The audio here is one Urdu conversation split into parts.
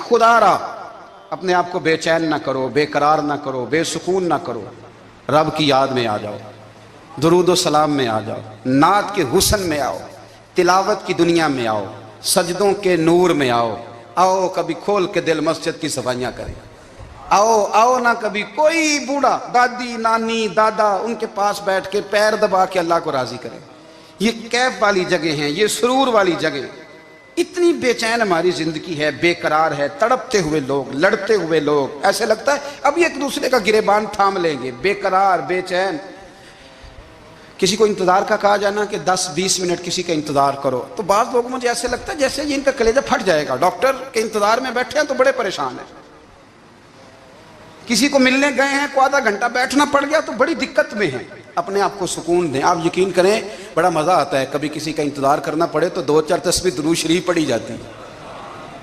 خدا را اپنے آپ کو بے چین نہ کرو، بے قرار نہ کرو، بے سکون نہ کرو، رب کی یاد میں آ جاؤ، درود و سلام میں آ جاؤ، نعت کے حسن میں آؤ، تلاوت کی دنیا میں آؤ، سجدوں کے نور میں آؤ، آؤ کبھی کھول کے دل مسجد کی صفائیاں کریں، آؤ آؤ نہ کبھی کوئی بوڑھا دادی نانی دادا ان کے پاس بیٹھ کے پیر دبا کے اللہ کو راضی کریں۔ یہ کیف والی جگہ ہیں، یہ سرور والی جگہ۔ اتنی بے چین ہماری زندگی ہے، بے قرار ہے، تڑپتے ہوئے لوگ، لڑتے ہوئے لوگ، ایسے لگتا ہے ابھی ایک دوسرے کا گریبان تھام لیں گے، بے قرار بے چین۔ کسی کو انتظار کا کہا جانا کہ 10-20 منٹ کسی کا انتظار کرو، تو بعض لوگ مجھے ایسے لگتا ہے جیسے ان کا کلیجہ پھٹ جائے گا، ڈاکٹر کے انتظار میں بیٹھے ہیں تو بڑے پریشان ہیں۔ کسی کو ملنے گئے ہیں کو آدھا گھنٹہ بیٹھنا پڑ گیا تو بڑی دقت میں ہیں۔ اپنے آپ کو سکون دیں۔ آپ یقین کریں بڑا مزہ آتا ہے، کبھی کسی کا انتظار کرنا پڑے تو 2-4 تسبیح درود شریف پڑھی جاتی ہے،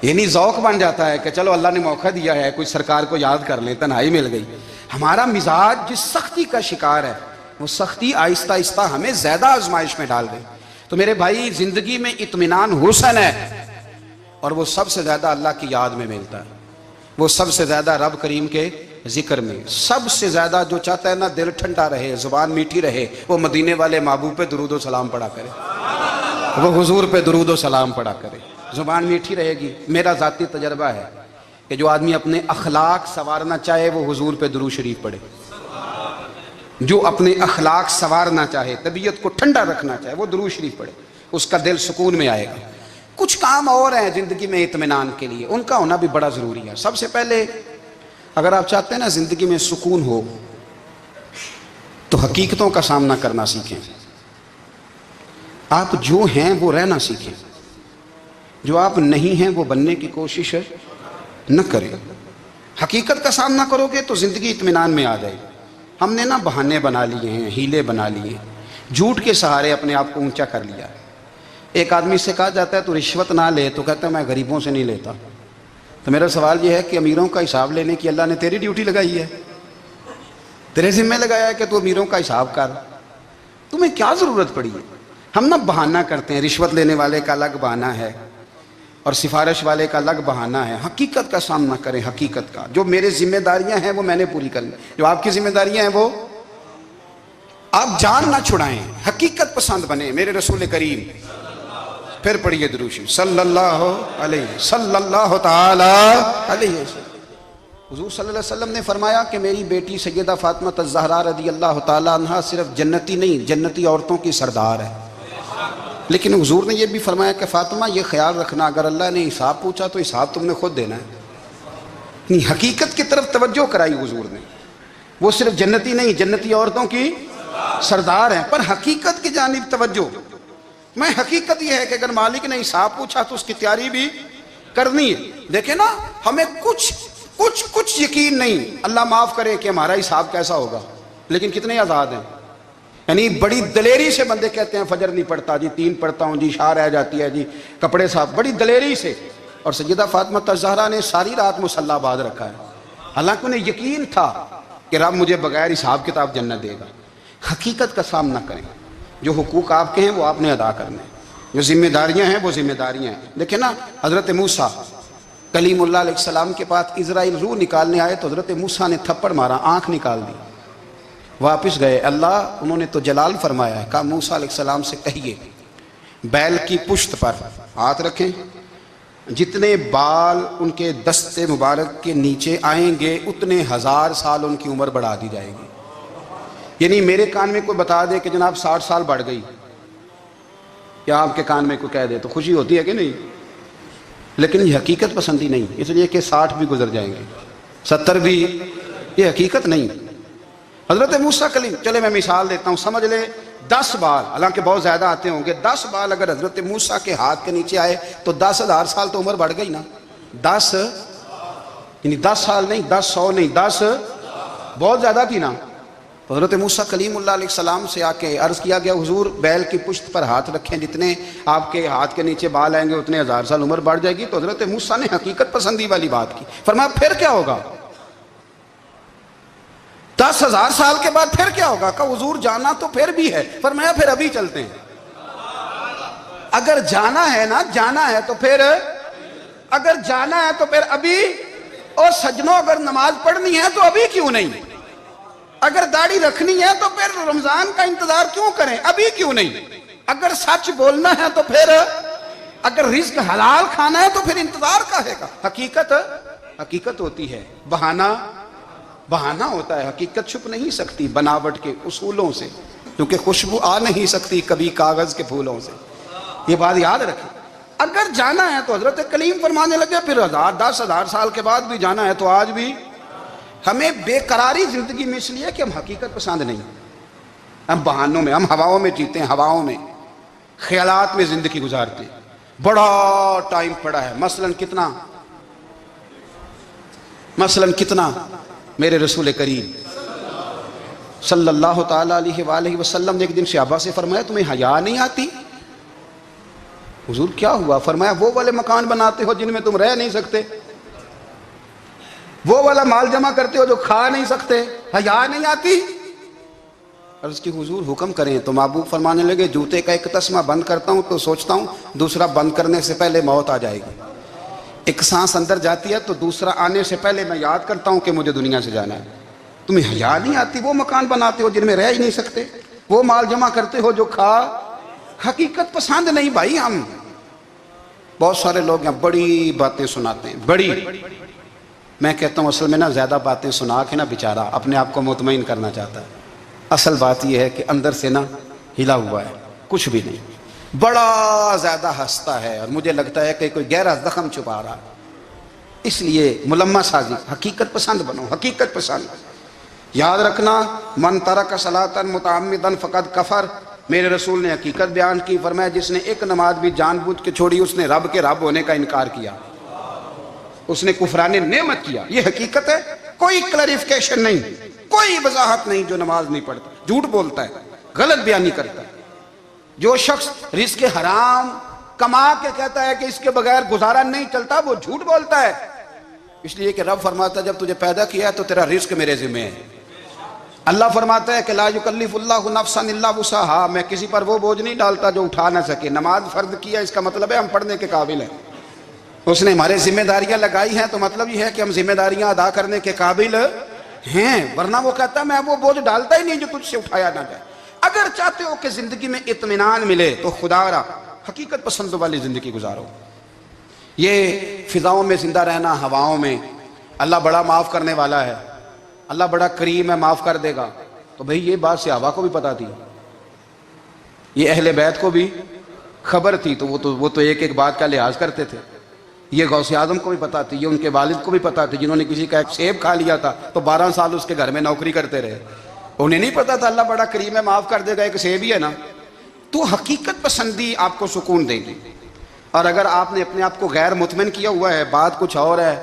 یعنی ذوق بن جاتا ہے کہ چلو اللہ نے موقع دیا ہے، کوئی سرکار کو یاد کر لیں، تنہائی مل گئی۔ ہمارا مزاج جس سختی کا شکار ہے، وہ سختی آہستہ آہستہ ہمیں زیادہ آزمائش میں ڈال گئی۔ تو میرے بھائی، زندگی میں اطمینان حسن ہے، اور وہ سب سے زیادہ اللہ کی یاد میں ملتا ہے، وہ سب سے زیادہ رب کریم کے ذکر میں۔ سب سے زیادہ جو چاہتا ہے نا دل ٹھنڈا رہے، زبان میٹھی رہے، وہ مدینے والے محبوب پہ درود و سلام پڑھا کرے، وہ حضور پہ درود و سلام پڑھا کرے، زبان میٹھی رہے گی۔ میرا ذاتی تجربہ ہے کہ جو آدمی اپنے اخلاق سنوارنا چاہے وہ حضور پہ درود شریف پڑھے، جو اپنے اخلاق سنوارنا چاہے، طبیعت کو ٹھنڈا رکھنا چاہے، وہ درود شریف پڑھے، اس کا دل سکون میں آئے گا۔ کچھ کام اور ہیں زندگی میں اطمینان کے لیے، ان کا ہونا بھی بڑا ضروری ہے۔ سب سے پہلے اگر آپ چاہتے ہیں نا زندگی میں سکون ہو تو حقیقتوں کا سامنا کرنا سیکھیں۔ آپ جو ہیں وہ رہنا سیکھیں، جو آپ نہیں ہیں وہ بننے کی کوشش نہ کریں۔ حقیقت کا سامنا کرو گے تو زندگی اطمینان میں آ جائے۔ ہم نے نا بہانے بنا لیے ہیں، ہیلے بنا لیے، جھوٹ کے سہارے اپنے آپ کو اونچا کر لیا۔ ایک آدمی سے کہا جاتا ہے تو رشوت نہ لے، تو کہتا ہے میں غریبوں سے نہیں لیتا۔ تو میرا سوال یہ ہے کہ امیروں کا حساب لینے کی اللہ نے تیری ڈیوٹی لگائی ہے، تیرے ذمہ لگایا ہے کہ تو امیروں کا حساب کر، تمہیں کیا ضرورت پڑی ہے؟ ہم نا بہانہ کرتے ہیں، رشوت لینے والے کا الگ بہانہ ہے اور سفارش والے کا الگ بہانہ ہے۔ حقیقت کا سامنا کریں، حقیقت کا۔ جو میرے ذمہ داریاں ہیں وہ میں نے پوری کرنی، جو آپ کی ذمہ داریاں ہیں وہ آپ جان نہ چھڑائیں، حقیقت پسند بنیں۔ میرے رسول کریم، پھر پڑھیے درود شریف صلی اللہ تعالی علیہ وسلم۔ حضور صلی اللہ علیہ وسلم نے فرمایا کہ میری بیٹی سیدہ فاطمہ الزہرا رضی اللہ تعالی عنہا صرف جنتی نہیں، جنتی عورتوں کی سردار ہے۔ لیکن حضور نے یہ بھی فرمایا کہ فاطمہ یہ خیال رکھنا اگر اللہ نے حساب پوچھا تو حساب تم نے خود دینا ہے۔ حقیقت کی طرف توجہ کرائی حضور نے، وہ صرف جنتی نہیں، جنتی عورتوں کی سردار ہیں، پر حقیقت کی جانب توجہ۔ میں حقیقت یہ ہے کہ اگر مالک نے حساب پوچھا تو اس کی تیاری بھی کرنی ہے۔ دیکھیں نا، ہمیں کچھ یقین نہیں، اللہ معاف کرے کہ ہمارا حساب کیسا ہوگا، لیکن کتنے آزاد ہیں۔ یعنی بڑی دلیری سے بندے کہتے ہیں فجر نہیں پڑھتا جی، 3 پڑھتا ہوں جی، عشاء رہ جاتی ہے جی، کپڑے صاف، بڑی دلیری سے۔ اور سیدہ فاطمہ الزہرا نے ساری رات مصلی باز رکھا ہے، حالانکہ انہیں یقین تھا کہ رب مجھے بغیر حساب کتاب جنت دے گا۔ حقیقت کا سامنا کریں، جو حقوق آپ کے ہیں وہ آپ نے ادا کرنے ہیں، جو ذمہ داریاں ہیں وہ ذمہ داریاں ہیں۔ دیکھیں نا، حضرت موسیٰ کلیم اللہ علیہ السلام کے پاس اسرائیل روح نکالنے آئے تو حضرت موسیٰ نے تھپڑ مارا، آنکھ نکال دی، واپس گئے۔ اللہ انہوں نے تو جلال فرمایا ہے، کہا موسیٰ علیہ السلام سے کہیے بیل کی پشت پر ہاتھ رکھیں، جتنے بال ان کے دست مبارک کے نیچے آئیں گے اتنے 1000 سال ان کی عمر بڑھا دی جائے گی۔ یعنی میرے کان میں کوئی بتا دے کہ جناب 60 سال بڑھ گئی، یا آپ کے کان میں کوئی کہہ دے تو خوشی ہوتی ہے کہ نہیں؟ لیکن یہ حقیقت پسندی نہیں، اس لیے کہ 60 بھی گزر جائیں گے، 70 بھی، یہ حقیقت نہیں۔ حضرت موسیٰ کلیم، چلے میں مثال دیتا ہوں، سمجھ لے 10 بال، حالانکہ بہت زیادہ آتے ہوں گے، 10 بال اگر حضرت موسیٰ کے ہاتھ کے نیچے آئے تو 10,000 سال تو عمر بڑھ گئی نا۔ 10 یعنی 10 سال نہیں، 10 100 نہیں، 10 بہت زیادہ تھی نا۔ تو حضرت موسیٰ کلیم اللہ علیہ السلام سے آ کے عرض کیا گیا، حضور بیل کی پشت پر ہاتھ رکھیں، جتنے آپ کے ہاتھ کے نیچے بال آئیں گے اتنے 1000 سال عمر بڑھ جائے گی۔ تو حضرت موسیٰ نے حقیقت پسندی والی بات کی، فرمایا پھر کیا ہوگا؟ 10,000 سال کے بعد پھر کیا ہوگا؟ کہا حضور جانا تو پھر بھی ہے، فرمایا پھر ابھی چلتے ہیں۔ اگر جانا ہے نا، جانا ہے تو پھر اگر جانا ہے تو پھر ابھی، اور سجنوں اگر نماز پڑھنی ہے تو ابھی کیوں نہیں؟ اگر داڑھی رکھنی ہے تو پھر رمضان کا انتظار کیوں کریں؟ ابھی کیوں نہیں؟ اگر سچ بولنا ہے تو پھر، اگر رزق حلال کھانا ہے تو پھر انتظار کا ہے گا؟ حقیقت ہوتی ہے، بہانہ ہوتا ہے، حقیقت چھپ نہیں سکتی بناوٹ کے اصولوں سے، کیونکہ خوشبو آ نہیں سکتی کبھی کاغذ کے پھولوں سے، یہ بات یاد رکھیں۔ اگر جانا ہے تو حضرت کلیم فرمانے لگے پھر 10,000 سال کے بعد بھی جانا ہے تو آج بھی ہمیں بے قراری زندگی میں اس لیے کہ ہم حقیقت پسند نہیں، ہم بہانوں میں، ہم ہواؤں میں جیتے ہیں، ہواؤں میں، خیالات میں زندگی گزارتے ہیں۔ بڑا ٹائم پڑا ہے، مثلاً کتنا میرے رسول کریم صلی اللہ تعالیٰ علیہ وآلہ وسلم نے ایک دن صحابہ سے فرمایا تمہیں حیا نہیں آتی؟ حضور کیا ہوا؟ فرمایا وہ والے مکان بناتے ہو جن میں تم رہ نہیں سکتے، وہ والا مال جمع کرتے ہو جو کھا نہیں سکتے، حیا نہیں آتی؟ عرض کی حضور حکم کریں تو محبوب فرمانے لگے جوتے کا ایک تسمہ بند کرتا ہوں تو سوچتا ہوں دوسرا بند کرنے سے پہلے موت آ جائے گی، ایک سانس اندر جاتی ہے تو دوسرا آنے سے پہلے میں یاد کرتا ہوں کہ مجھے دنیا سے جانا ہے۔ تمہیں حیا نہیں آتی؟ وہ مکان بناتے ہو جن میں رہ ہی نہیں سکتے، وہ مال جمع کرتے ہو جو کھا، حقیقت پسند نہیں بھائی ہم۔ بہت سارے لوگ یہاں بڑی باتیں سناتے ہیں، بڑی، میں کہتا ہوں اصل میں نا زیادہ باتیں سنا کے نا بیچارہ اپنے آپ کو مطمئن کرنا چاہتا ہے، اصل بات یہ ہے کہ اندر سے نا ہلا ہوا ہے، کچھ بھی نہیں، بڑا زیادہ ہنستا ہے اور مجھے لگتا ہے کہ کوئی گہرا زخم چھپا رہا ہے، اس لیے ملمہ سازی۔ حقیقت پسند بنو، حقیقت پسند۔ یاد رکھنا من ترک صلاۃ متعمدا فقد کفر، میرے رسول نے حقیقت بیان کی، فرمایا جس نے ایک نماز بھی جان بوجھ کے چھوڑی اس نے رب کے رب ہونے کا انکار کیا، اس نے کفران نعمت کیا، یہ حقیقت ہے۔ کوئی کلیریفیکیشن نہیں، کوئی وضاحت نہیں۔ جو نماز نہیں پڑھتا جھوٹ بولتا ہے، غلط بیانی کرتا ہے۔ جو شخص رزق حرام کما کے کہتا ہے کہ اس کے بغیر گزارا نہیں چلتا، وہ جھوٹ بولتا ہے، اس لیے کہ رب فرماتا ہے جب تجھے پیدا کیا ہے تو تیرا رزق میرے ذمہ ہے۔ اللہ فرماتا ہے کہ لا یکلف اللہ نفسا الا وسعها، میں کسی پر وہ بوجھ نہیں ڈالتا جو اٹھا نہ سکے۔ نماز فرض کیا اس کا مطلب ہے ہم پڑھنے کے قابل ہیں، اس نے ہمارے ذمہ داریاں لگائی ہیں تو مطلب یہ ہے کہ ہم ذمہ داریاں ادا کرنے کے قابل ہیں، ورنہ وہ کہتا ہے میں وہ بوجھ ڈالتا ہی نہیں جو تجھ سے اٹھایا نہ جائے۔ اگر چاہتے ہو کہ زندگی میں اطمینان ملے تو خدا را حقیقت پسند والی زندگی گزارو۔ یہ فضاؤں میں زندہ رہنا، ہواؤں میں، اللہ بڑا معاف کرنے والا ہے، اللہ بڑا کریم ہے، معاف کر دے گا، تو بھئی یہ بات صحابہ کو بھی پتا تھی، یہ اہل بیت کو بھی خبر تھی، تو وہ تو ایک ایک بات کا لحاظ کرتے تھے۔ یہ غوث اعظم کو بھی پتا تھی، یہ ان کے والد کو بھی پتا تھی، جنہوں نے کسی کا ایک سیب کھا لیا تھا تو 12 سال اس کے گھر میں نوکری کرتے رہے، انہیں نہیں پتا تھا اللہ بڑا کریم ہے، معاف کر دے گا، ایک سیب ہی ہے نا۔ تو حقیقت پسندی آپ کو سکون دے گی، اور اگر آپ نے اپنے آپ کو غیر مطمئن کیا ہوا ہے، بات کچھ اور ہے،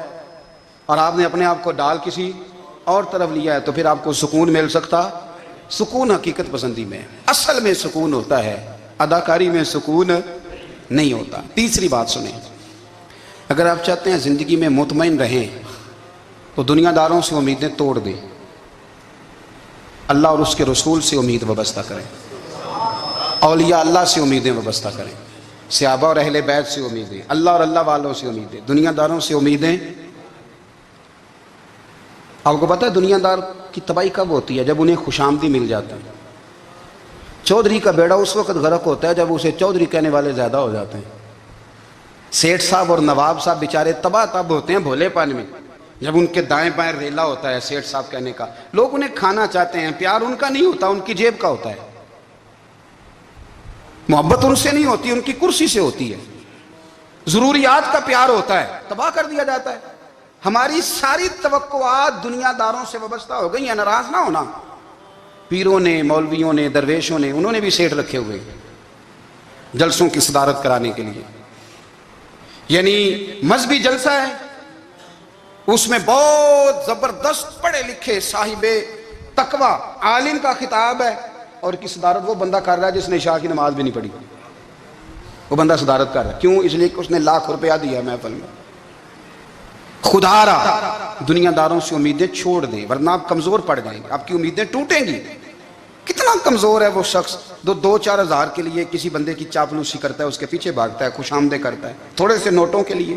اور آپ نے اپنے آپ کو ڈال کسی اور طرف لیا ہے، تو پھر آپ کو سکون مل سکتا؟ سکون حقیقت پسندی میں، اصل میں سکون ہوتا ہے، اداکاری میں سکون نہیں ہوتا۔ تیسری بات سنیں، اگر آپ چاہتے ہیں زندگی میں مطمئن رہیں تو دنیا داروں سے امیدیں توڑ دیں، اللہ اور اس کے رسول سے امید وابستہ کریں، اولیاء اللہ سے امیدیں وابستہ کریں، صحابہ اور اہل بیت سے امیدیں، اللہ اور اللہ والوں سے امیدیں، دنیا داروں سے امیدیں۔ آپ کو پتہ ہے دنیا دار کی تباہی کب ہوتی ہے؟ جب انہیں خوش آمدی مل جاتی ہے۔ چودھری کا بیڑا اس وقت غرق ہوتا ہے جب اسے چودھری کہنے والے زیادہ ہو جاتے ہیں۔ سیٹھ صاحب اور نواب صاحب بیچارے تباہ تب ہوتے ہیں بھولے پن میں، جب ان کے دائیں بائیں ریلا ہوتا ہے سیٹھ صاحب کہنے کا، لوگ انہیں کھانا چاہتے ہیں، پیار ان کا نہیں ہوتا، ان کی جیب کا ہوتا ہے، محبت ان سے نہیں ہوتی، ان کی کرسی سے ہوتی ہے، ضروریات کا پیار ہوتا ہے، تباہ کر دیا جاتا ہے۔ ہماری ساری توقعات دنیا داروں سے وابستہ ہو گئی ہیں، ناراض نہ ہونا۔ پیروں نے، مولویوں نے، درویشوں نے، انہوں نے بھی سیٹ رکھے ہوئے جلسوں کی صدارت کرانے کے لیے، یعنی مذہبی جلسہ ہے، اس میں بہت زبردست پڑھے لکھے صاحب تقوی عالم کا خطاب ہے، اور کی صدارت وہ بندہ کر رہا ہے جس نے عشاء کی نماز بھی نہیں پڑھی، وہ بندہ صدارت کر رہا ہے، کیوں؟ اس لیے کہ اس نے ₹1,00,000 دیا محفل میں۔ خدا را دنیا داروں سے امیدیں چھوڑ دیں، ورنہ آپ کمزور پڑ جائیں گے، آپ کی امیدیں ٹوٹیں گی۔ کتنا کمزور ہے وہ شخص جو 2-4 ہزار کے لیے کسی بندے کی چاپلوسی کرتا ہے، اس کے پیچھے بھاگتا ہے، خوش آمدیں کرتا ہے، تھوڑے سے نوٹوں کے لیے۔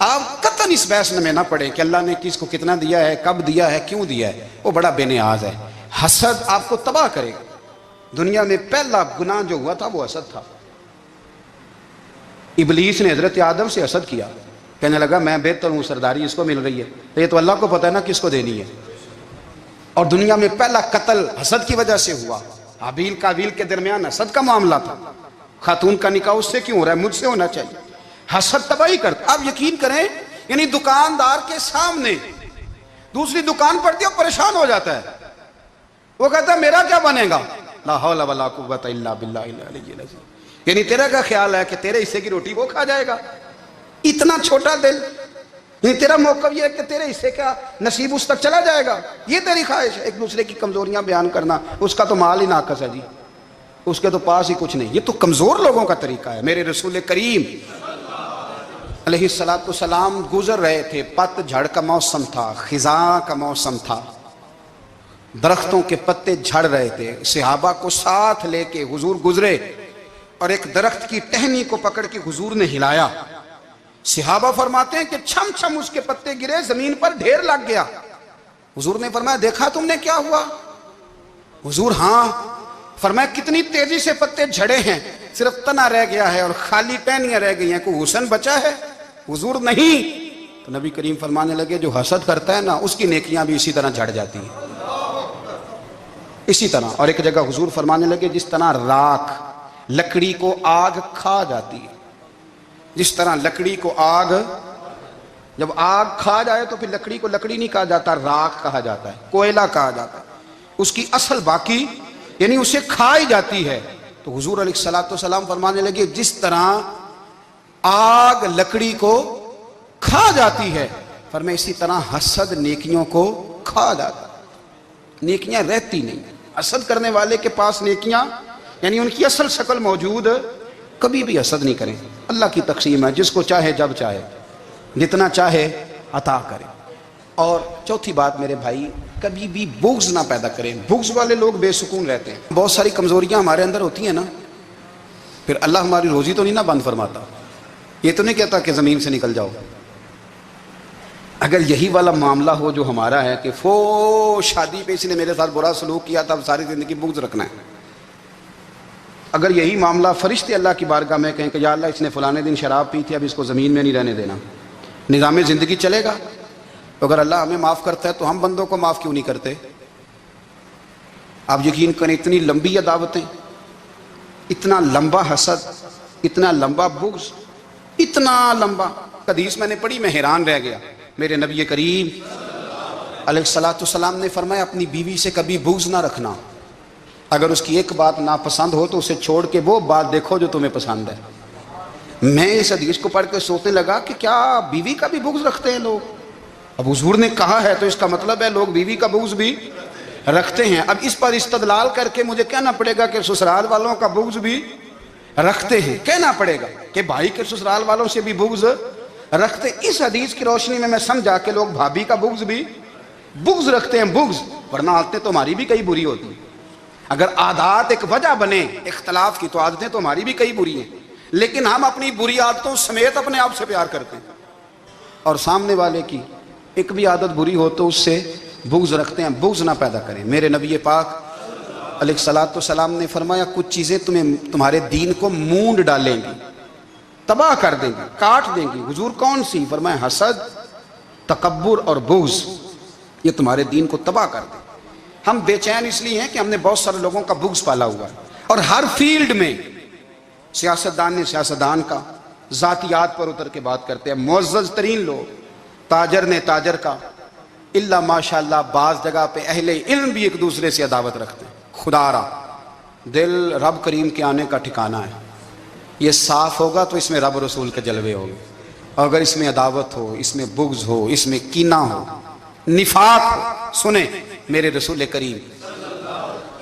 آپ قطعاً اس بحث میں نہ پڑیں کہ اللہ نے کس کو کتنا دیا ہے، کب دیا ہے، کیوں دیا ہے، وہ بڑا بے نیاز ہے۔ حسد آپ کو تباہ کرے گا۔ دنیا میں پہلا گناہ جو ہوا تھا وہ حسد تھا۔ ابلیس نے حضرت آدم سے حسد کیا، کہنے لگا میں بہتر ہوں، سرداری اس کو مل رہی ہے، یہ تو اللہ کو پتہ ہے نا کس کو دینی ہے۔ اور دنیا میں پہلا قتل حسد کی وجہ سے ہوا۔ حابیل قابیل کے درمیان حسد کا معاملہ تھا، خاتون کا نکاح اس سے کیوں ہو رہا ہے، مجھ سے ہونا چاہیے۔ حسد تباہی کرتا۔ آپ یقین کریں، یعنی دکاندار کے سامنے دوسری دکان پڑتی ہے اور پریشان ہو جاتا ہے، وہ کہتا ہے میرا کیا بنے گا، لا حول ولا قوت الا باللہ العلی العظیم، یعنی تیرا کیا خیال ہے کہ تیرے حصے کی روٹی وہ کھا جائے گا، اتنا چھوٹا دل، یعنی تیرا موقف یہ ہے کہ تیرے حصے کا نصیب اس تک چلا جائے گا، یہ تیری خواہش ہے۔ ایک دوسرے کی کمزوریاں بیان کرنا، اس کا تو مال ہی ناقص ہے جی، اس کے تو پاس ہی کچھ نہیں، یہ تو کمزور لوگوں کا طریقہ ہے۔ میرے رسول کریم علیہ السلام گزر رہے تھے، پت جھڑ کا موسم تھا، خزاں کا موسم تھا، درختوں کے پتے جھڑ رہے تھے، صحابہ کو ساتھ لے کے حضور گزرے اور ایک درخت کی ٹہنی کو پکڑ کے حضور نے ہلایا۔ صحابہ فرماتے ہیں کہ چھم چھم اس کے پتے گرے، زمین پر ڈھیر لگ گیا۔ حضور نے فرمایا دیکھا تم نے کیا ہوا؟ حضور ہاں۔ فرمایا کتنی تیزی سے پتے جھڑے ہیں، صرف تنا رہ گیا ہے اور خالی ٹہنیاں رہ گئی ہیں، کوئی حسن بچا ہے؟ حضور نہیں۔ تو نبی کریم فرمانے لگے جو حسد کرتا ہے نا اس کی نیکیاں بھی اسی طرح جھڑ جاتی ہیں، اسی طرح۔ اور ایک جگہ حضور فرمانے لگے جس طرح راکھ لکڑی کو آگ کھا جاتی ہے، جس طرح لکڑی کو آگ، جب آگ کھا جائے تو پھر لکڑی کو لکڑی نہیں کہا جاتا، راکھ کہا جاتا ہے، کوئلہ کہا جاتا ہے، اس کی اصل باقی یعنی اسے کھائی جاتی ہے۔ تو حضور علیہ السلام فرمانے لگے جس طرح آگ لکڑی کو کھا جاتی ہے، فرمایا اسی طرح حسد نیکیوں کو کھا جاتا ہے، نیکیاں رہتی نہیں۔ حسد کرنے والے کے پاس نیکیاں یعنی ان کی اصل شکل موجود، کبھی بھی حسد نہیں کریں۔ اللہ کی تقسیم ہے، جس کو چاہے جب چاہے جتنا چاہے عطا کرے۔ اور چوتھی بات میرے بھائی، کبھی بھی بغض نہ پیدا کریں۔ بغض والے لوگ بے سکون رہتے ہیں۔ بہت ساری کمزوریاں ہمارے اندر ہوتی ہیں نا، پھر اللہ ہماری روزی تو نہیں نہ بند فرماتا، یہ تو نہیں کہتا کہ زمین سے نکل جاؤ۔ اگر یہی والا معاملہ ہو جو ہمارا ہے کہ شادی پہ اس نے میرے ساتھ برا سلوک کیا تھا، اب ساری زندگی بغض رکھنا ہے، اگر یہی معاملہ فرشتے اللہ کی بارگاہ میں کہیں کہ یا اللہ اس نے فلانے دن شراب پی تھی، اب اس کو زمین میں نہیں رہنے دینا، نظام زندگی چلے گا؟ تو اگر اللہ ہمیں معاف کرتا ہے تو ہم بندوں کو معاف کیوں نہیں کرتے؟ آپ یقین کریں اتنی لمبی عداوتیں، اتنا لمبا حسد، اتنا لمبا بغض، اتنا لمبا۔ حدیث میں نے پڑھی، میں حیران رہ گیا۔ میرے نبی کریم علیہ السلام نے فرمایا اپنی بیوی سے کبھی بغض نہ رکھنا، اگر اس کی ایک بات ناپسند ہو تو اسے چھوڑ کے وہ بات دیکھو جو تمہیں پسند ہے۔ میں اس حدیث کو پڑھ کے سوچنے لگا کہ کیا بیوی کا بھی بغض رکھتے ہیں لوگ؟ اب حضور نے کہا ہے تو اس کا مطلب ہے لوگ بیوی کا بغض بھی رکھتے ہیں۔ اب اس پر استدلال کر کے مجھے کہنا پڑے گا کہ سسرال والوں کا بغض بھی رکھتے ہیں، کہنا پڑے گا کہ بھائی کے سسرال والوں سے بھی بغض رکھتے۔ اس حدیث کی روشنی میں سمجھا کہ لوگ بھابھی کا بغض بھی بغض رکھتے ہیں، بغض، ورنہ عادتیں تو ہماری بھی کئی بری ہوتی ہیں۔ اگر عادات ایک وجہ بنے اختلاف کی تو عادتیں تو ہماری بھی کئی بری ہیں، لیکن ہم اپنی بری عادتوں سمیت اپنے آپ سے پیار کرتے ہیں، اور سامنے والے کی ایک بھی عادت بری ہو تو اس سے بغض رکھتے ہیں۔ بغض نہ پیدا کریں۔ میرے نبی پاک علیہ السلام نے فرمایا کچھ چیزیں تمہارے دین کو مونڈ ڈالیں گی، تباہ کر دیں گی، کاٹ دیں گی۔ حضور کون سی؟ فرمایا حسد، تکبر اور بغض، یہ تمہارے دین کو تباہ کر دیں۔ ہم بے چین اس لیے ہیں کہ ہم نے بہت سارے لوگوں کا بغض پالا ہوا ہے، اور ہر فیلڈ میں سیاستدان نے سیاستدان کا، ذاتیات پر اتر کے بات کرتے ہیں، معزز ترین لوگ، تاجر نے تاجر کا، الا ماشاءاللہ بعض جگہ پہ اہل علم بھی ایک دوسرے سے عداوت رکھتے ہیں۔ خدا را دل رب کریم کے آنے کا ٹھکانہ ہے، یہ صاف ہوگا تو اس میں رب رسول کے جلوے ہوں گے، اور اگر اس میں عداوت ہو، اس میں بغض ہو، اس میں کینہ ہو، نفاق ہو، سنیں میرے رسول کریم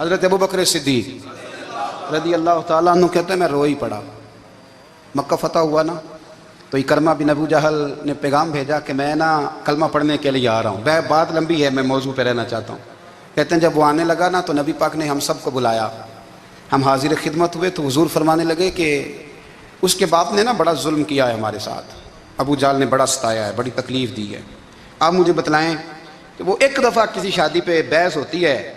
حضرت ابوبکر صدیق رضی اللہ تعالیٰ عنہ کہتے ہیں میں رو ہی پڑا۔ مکہ فتح ہوا نا تو اکرمہ بن ابو جہل نے پیغام بھیجا کہ میں نا کلمہ پڑھنے کے لیے آ رہا ہوں۔ بات لمبی ہے، میں موضوع پہ رہنا چاہتا ہوں۔ کہتے ہیں جب وہ آنے لگا نا تو نبی پاک نے ہم سب کو بلایا، ہم حاضر خدمت ہوئے تو حضور فرمانے لگے کہ اس کے باپ نے نا بڑا ظلم کیا ہے ہمارے ساتھ، ابو جال نے بڑا ستایا ہے، بڑی تکلیف دی ہے۔ آپ مجھے بتلائیں کہ وہ ایک دفعہ کسی شادی پہ بحث ہوتی ہے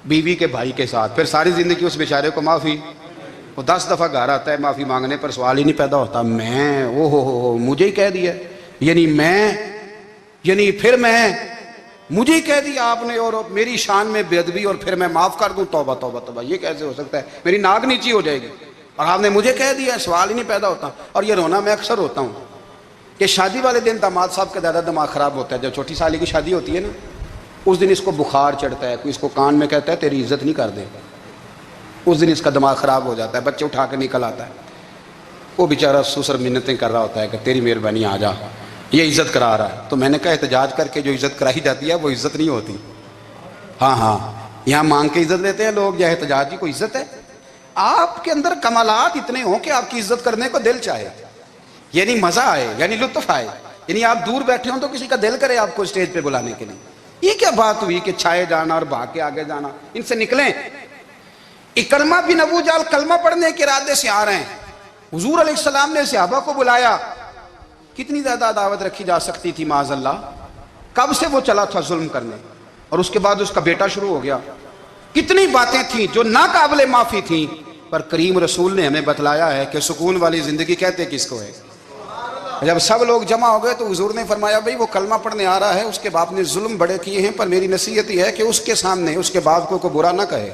بیوی کے بھائی کے ساتھ، پھر ساری زندگی اس بیچارے کو معافی، وہ 10 دفعہ گھر آتا ہے معافی مانگنے پر سوال ہی نہیں پیدا ہوتا، میں ہو مجھے ہی کہہ دیا، یعنی پھر مجھے ہی کہہ دیا آپ نے، اور میری شان میں بے ادبی، اور پھر میں معاف کر دوں؟ توبہ توبہ توبہ، یہ کیسے ہو سکتا ہے؟ میری ناک نیچی ہو جائے گی، اور آپ نے مجھے کہہ دیا، سوال ہی نہیں پیدا ہوتا۔ اور یہ رونا میں اکثر ہوتا ہوں کہ شادی والے دن داماد صاحب کا زیادہ دماغ خراب ہوتا ہے۔ جب چھوٹی سالی کی شادی ہوتی ہے نا، اس دن اس کو بخار چڑھتا ہے، کوئی اس کو کان میں کہتا ہے تیری عزت نہیں کر دے، اس دن اس کا دماغ خراب ہو جاتا ہے، بچے اٹھا کے نکل آتا ہے، وہ بیچارہ سسر منتیں کر رہا ہوتا ہے کہ تیری مہربانی آ جا، یہ عزت کرا رہا ہے۔ تو میں نے کہا احتجاج کر کے جو عزت کرائی جاتی ہے وہ عزت نہیں ہوتی۔ ہاں یہاں مانگ کے عزت لیتے ہیں لوگ، یا احتجاج کی کوئی عزت ہے؟ آپ کے اندر کمالات اتنے ہوں کہ آپ کی عزت کرنے کو دل چاہے، یعنی مزہ آئے، یعنی لطف آئے، یعنی آپ دور بیٹھے ہوں تو کسی کا دل کرے آپ کو اسٹیج پہ بلانے کے لیے۔ یہ کیا بات ہوئی کہ چھائے جانا اور بھاگ کے آگے جانا؟ ان سے نکلیں۔ اکرمہ بن ابو جال کلمہ پڑھنے کے ارادے سے آ رہے ہیں، حضور علیہ السلام نے صحابہ کو بلایا۔ کتنی زیادہ دعوت رکھی جا سکتی تھی معاذ اللہ؟ کب سے وہ چلا تھا ظلم کرنے، اور اس کے بعد اس کا بیٹا شروع ہو گیا۔ کتنی باتیں تھیں جو ناقابل معافی تھیں، پر کریم رسول نے ہمیں بتلایا ہے کہ سکون والی زندگی کہتے کس کو ہے۔ جب سب لوگ جمع ہو گئے تو حضور نے فرمایا بھئی وہ کلمہ پڑھنے آ رہا ہے، اس کے باپ نے ظلم بڑے کیے ہیں، پر میری نصیحت یہ ہے کہ اس کے سامنے اس کے باپ کو برا نہ کہے،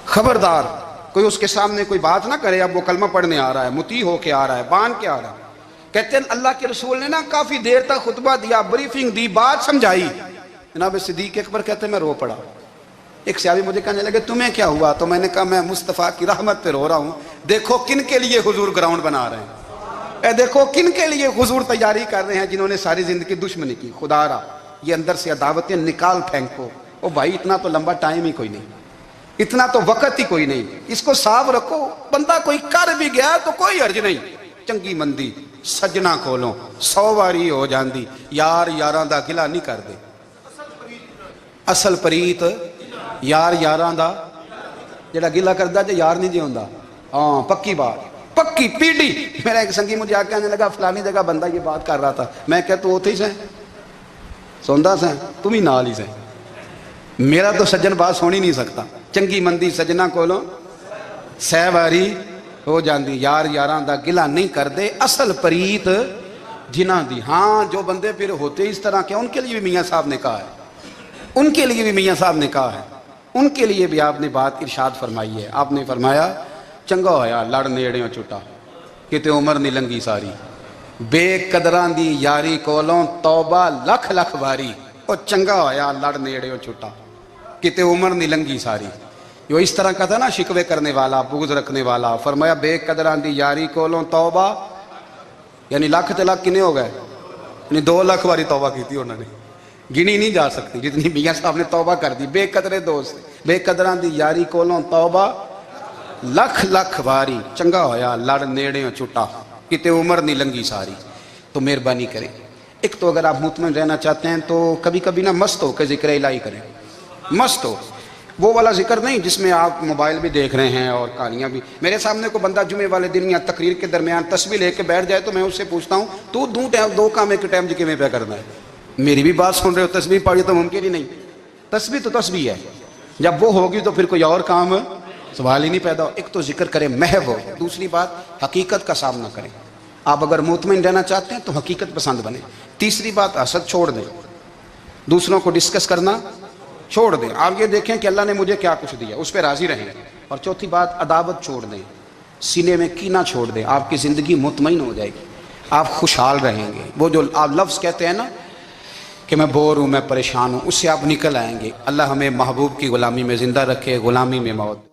خبردار کوئی اس کے سامنے کوئی بات نہ کرے۔ اب وہ کلمہ پڑھنے آ رہا ہے، مطیع ہو کے آ رہا ہے، بان کے آ رہا ہے۔ کہتے ہیں اللہ کے رسول نے نا کافی دیر تک خطبہ دیا، بریفنگ دی، بات سمجھائی۔ جناب صدیق اکبر کہتے ہیں میں رو پڑا۔ ایک صحابی مجھے کہنے لگے تمہیں کیا ہوا؟ تو میں نے کہا میں مصطفیٰ کی رحمت پہ رو رہا ہوں، دیکھو کن کے لیے حضور گراؤنڈ بنا رہے ہیں، اے دیکھو کن کے لیے حضور تیاری کر رہے ہیں، جنہوں نے ساری زندگی دشمنی کی۔ خدا را یہ اندر سے عداوتیں نکال پھینکو۔ او بھائی اتنا تو لمبا ٹائم ہی کوئی نہیں، اتنا تو وقت ہی کوئی نہیں، اس کو صاف رکھو۔ بندہ کوئی کر بھی گیا تو کوئی حرج نہیں، چنگی مندی سجنا کولوں 100 واری ہو جاندی، یار یاراں دا گلہ نہیں کر دے۔ اصل پریت یار یاراں دا جڑا گلہ کردا جے یار نہیں جے ہوندا۔ ہاں پکی بات، پکی پیڑی۔ میرا ایک سنگی مجھے آ کے آنے لگا فلانی جگہ بندہ یہ بات کر رہا تھا، میں کہ تو اوتھے ہی سیں سوندا سیں، تم ہی نال ہی سیں، میرا تو سجن بات سن ہی نہیں سکتا۔ چنگی مندی سجنا کولوں 100 واری ہو جاندی، یار یاراں دا گلہ نہیں کر دے، اصل پریت جنہاں دی۔ ہاں جو بندے پھر ہوتے اس طرح کے، ان کے لیے بھی میاں صاحب نے کہا ہے، ان کے لیے بھی میاں صاحب نے کہا ہے، ان کے لیے بھی آپ نے بات ارشاد فرمائی ہے۔ آپ نے فرمایا چنگا ہویا لڑ نیڑیوں چھٹا، کتے عمر نہیں لنگی ساری، بے قدراں دی یاری کولوں توبہ لکھ لکھ واری۔ او چنگا ہویا لڑ نیڑیوں چھٹا، کتے عمر نہیں لنگی ساری۔ جو اس طرح کا تھا نا شکوے کرنے والا، بغض رکھنے والا، فرمایا بے قدراں دی یاری کولوں توبہ، یعنی لاکھ تے لاکھ کنے ہو گئے، یعنی 2 لاکھ واری توبہ کی تھی انہوں نے، گنی نہیں جا سکتی جتنی میاں صاحب نے توبہ کر دی۔ بے قدرے دوست، بے قدراں دی یاری کولوں توبہ لکھ لکھ واری، چنگا ہویا لڑ نیڑیوں چھٹا، کتے عمر نہیں لنگی ساری۔ تو مہربانی کریں، ایک تو اگر آپ مطمئن رہنا چاہتے ہیں تو کبھی کبھی نا مست ہو کے ذکر الہی کریں، مست ہو، وہ والا ذکر نہیں جس میں آپ موبائل بھی دیکھ رہے ہیں اور کہانیاں بھی۔ میرے سامنے کو بندہ جمعے والے دن یا تقریر کے درمیان تسبیح لے کے بیٹھ جائے تو میں اس سے پوچھتا ہوں تو دو کام ایک ٹائم جی میں پہ کرنا ہے؟ میری بھی بات سن رہے ہو، تسبیح پڑھی تو ممکن ہی نہیں۔ تسبیح تو تسبیح ہے، جب وہ ہوگی تو پھر کوئی اور کام سوال ہی نہیں پیدا ہو۔ ایک تو ذکر کریں محو ہو، دوسری بات حقیقت کا سامنا کریں۔ آپ اگر مطمئن رہنا چاہتے ہیں تو حقیقت پسند بنیں۔ تیسری بات حسد چھوڑ دیں، دوسروں کو ڈسکس کرنا چھوڑ دیں، آپ یہ دیکھیں کہ اللہ نے مجھے کیا کچھ دیا، اس پہ راضی رہیں۔ اور چوتھی بات عداوت چھوڑ دیں، سینے میں کینہ چھوڑ دیں، آپ کی زندگی مطمئن ہو جائے گی، آپ خوشحال رہیں گے۔ وہ جو آپ لفظ کہتے ہیں نا کہ میں بور ہوں، میں پریشان ہوں، اس سے آپ نکل آئیں گے۔ اللہ ہمیں محبوب کی غلامی میں زندہ رکھے، غلامی میں موت۔